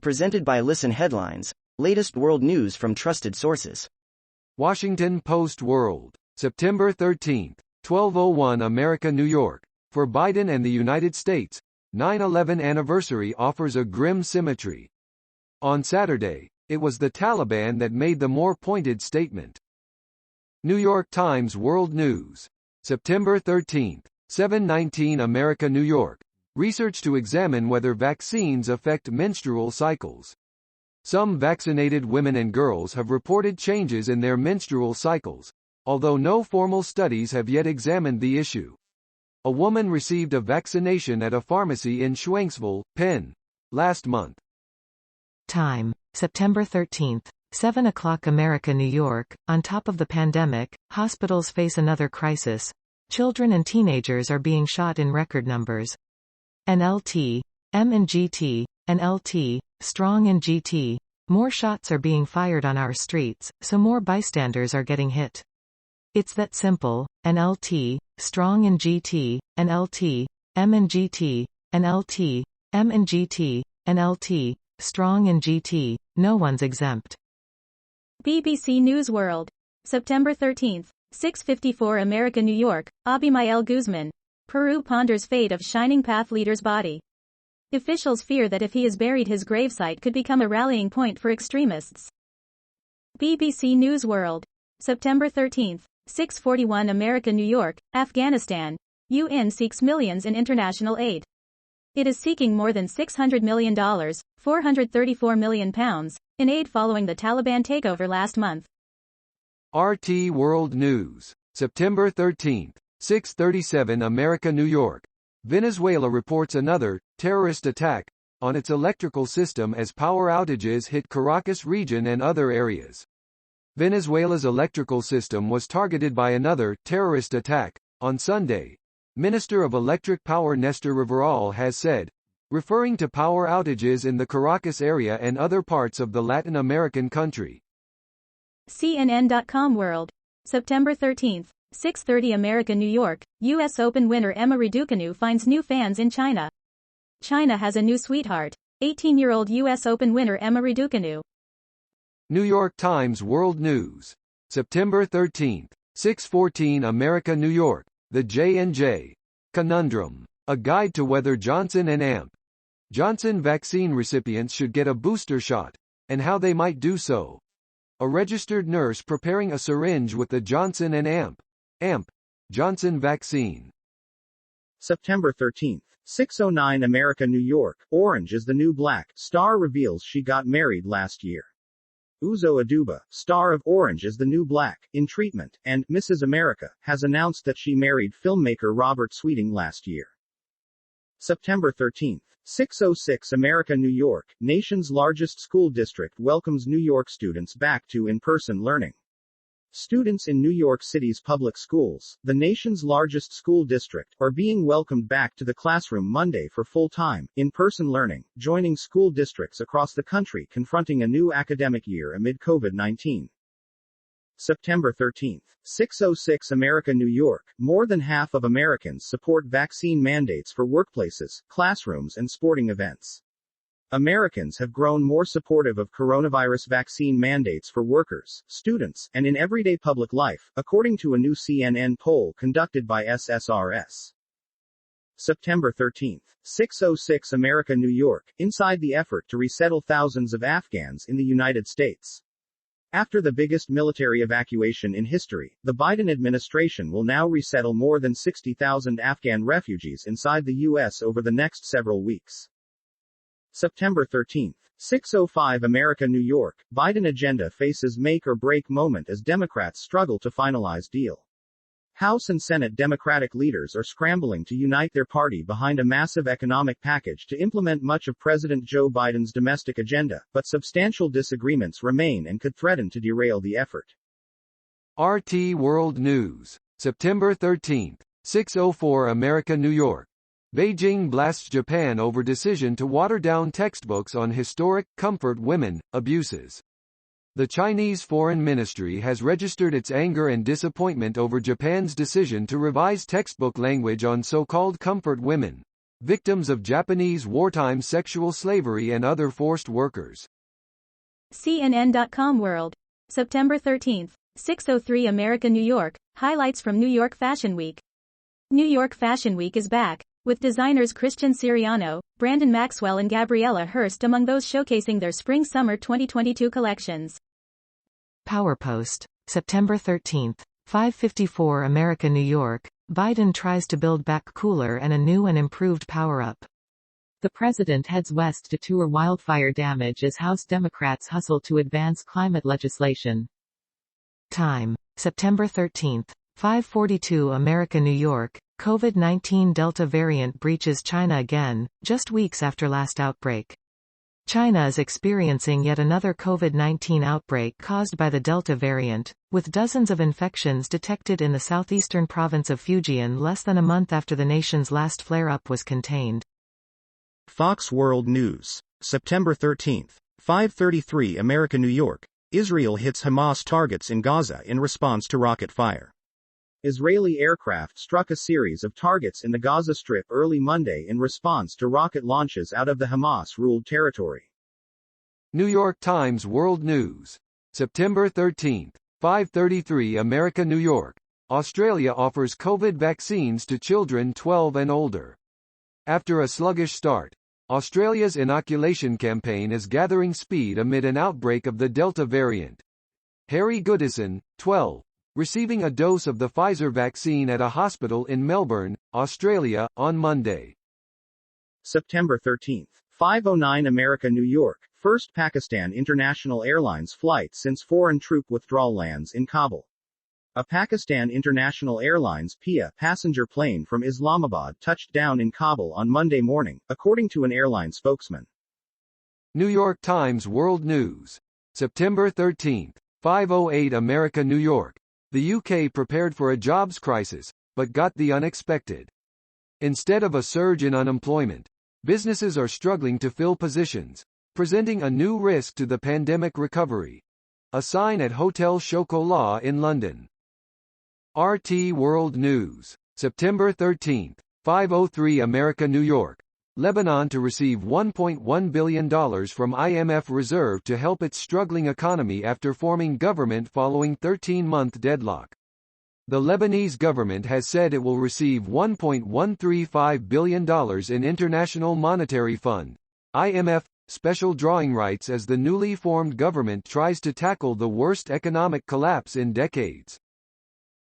Presented by Listen Headlines, latest world news from trusted sources. Washington Post World, September 13, 12:01 America, New York. For Biden and the United States, 9/11 anniversary offers a grim symmetry. On Saturday, it was the Taliban that made the more pointed statement. New York Times World News, September 13, 7:19 America, New York. Research to examine whether vaccines affect menstrual cycles. Some vaccinated women and girls have reported changes in their menstrual cycles, although no formal studies have yet examined the issue. A woman received a vaccination at a pharmacy in Schwenksville, Penn, last month. Time, September 13, 7 o'clock America, New York. On top of the pandemic, hospitals face another crisis. Children and teenagers are being shot in record numbers. NLT, M and GT, NLT, strong and GT. More shots are being fired on our streets, so more bystanders are getting hit. It's that simple. NLT, strong and GT, NLT, M and GT, NLT, M and GT, NLT, strong and GT, no one's exempt. BBC News World, September 13, 6:54 America, New York. Abimael Guzmán, Peru ponders fate of Shining Path leader's body. Officials fear that if he is buried, his gravesite could become a rallying point for extremists. BBC News World, September 13, 6:41 America, New York. Afghanistan, UN seeks millions in international aid. It is seeking more than $600 million, £434 million, in aid following the Taliban takeover last month. RT World News, September 13, 6:37 America, New York. Venezuela reports another terrorist attack on its electrical system as power outages hit Caracas region and other areas. Venezuela's electrical system was targeted by another terrorist attack on Sunday, Minister of Electric Power Nestor Riveral has said, referring to power outages in the Caracas area and other parts of the Latin American country. CNN.com World, September 13, 6:30 America, New York. U.S. Open winner Emma Raducanu finds new fans in China. China has a new sweetheart. 18-year-old U.S. Open winner Emma Raducanu. New York Times World News, September 13, 6:14 America, New York. The J&J Conundrum. A guide to whether Johnson and Johnson vaccine recipients should get a booster shot, and how they might do so. A registered nurse preparing a syringe with the Johnson and Johnson vaccine. September 13, 6:09 America, New York. Orange is the New Black. Star reveals she got married last year. Uzo Aduba, star of Orange is the New Black, in treatment, and Mrs. America, has announced that she married filmmaker Robert Sweeting last year. September 13, 6:06 America, New York. Nation's largest school district welcomes New York students back to in-person learning. Students in New York City's public schools, the nation's largest school district, are being welcomed back to the classroom Monday for full-time, in-person learning, joining school districts across the country confronting a new academic year amid COVID-19. September 13, 6:06 America, New York. More than half of Americans support vaccine mandates for workplaces, classrooms and sporting events. Americans have grown more supportive of coronavirus vaccine mandates for workers, students, and in everyday public life, according to a new CNN poll conducted by SSRS. September 13, 6:06 America, New York. Inside the effort to resettle thousands of Afghans in the United States. After the biggest military evacuation in history, the Biden administration will now resettle more than 60,000 Afghan refugees inside the U.S. over the next several weeks. September 13, 6:05 America, New York. Biden agenda faces make-or-break moment as Democrats struggle to finalize deal. House and Senate Democratic leaders are scrambling to unite their party behind a massive economic package to implement much of President Joe Biden's domestic agenda, but substantial disagreements remain and could threaten to derail the effort. RT World News, September 13, 6:04 America, New York. Beijing blasts Japan over decision to water down textbooks on historic, comfort women, abuses. The Chinese Foreign Ministry has registered its anger and disappointment over Japan's decision to revise textbook language on so-called comfort women, Victims of Japanese wartime sexual slavery and other forced workers. CNN.com World. September 13th, 6:03 America New York, highlights from New York Fashion Week. New York Fashion Week is back, with designers Christian Siriano, Brandon Maxwell and Gabriella Hearst among those showcasing their Spring-Summer 2022 collections. PowerPost. September 13th, 5:54 America New York, Biden tries to build back cooler and a new and improved power-up. The president heads west to tour wildfire damage as House Democrats hustle to advance climate legislation. Time. September 13th, 5:42 America New York, COVID-19 Delta variant breaches China again, just weeks after last outbreak. China is experiencing yet another COVID-19 outbreak caused by the Delta variant, with dozens of infections detected in the southeastern province of Fujian less than a month after the nation's last flare-up was contained. Fox World News. September 13th, 5:33 America New York, Israel hits Hamas targets in Gaza in response to rocket fire. Israeli aircraft struck a series of targets in the Gaza Strip early Monday in response to rocket launches out of the Hamas-ruled territory. New York Times World News. September 13th, 5:33 America New York, Australia offers COVID vaccines to children 12 and older. After a sluggish start, Australia's inoculation campaign is gathering speed amid an outbreak of the Delta variant. Harry Goodison, 12, receiving a dose of the Pfizer vaccine at a hospital in Melbourne, Australia, on Monday. September 13th, 5:09 America New York, first Pakistan International Airlines flight since foreign troop withdrawal lands in Kabul. A Pakistan International Airlines PIA passenger plane from Islamabad touched down in Kabul on Monday morning, according to an airline spokesman. New York Times World News. September 13th, 5:08 America New York, the UK prepared for a jobs crisis, but got the unexpected. Instead of a surge in unemployment, businesses are struggling to fill positions, presenting a new risk to the pandemic recovery. A sign at Hotel Chocolat in London. RT World News. September 13th, 5:03 America New York, Lebanon to receive $1.1 billion from IMF reserve to help its struggling economy after forming government following 13-month deadlock. The Lebanese government has said it will receive $1.135 billion in International Monetary Fund, IMF, special drawing rights as the newly formed government tries to tackle the worst economic collapse in decades.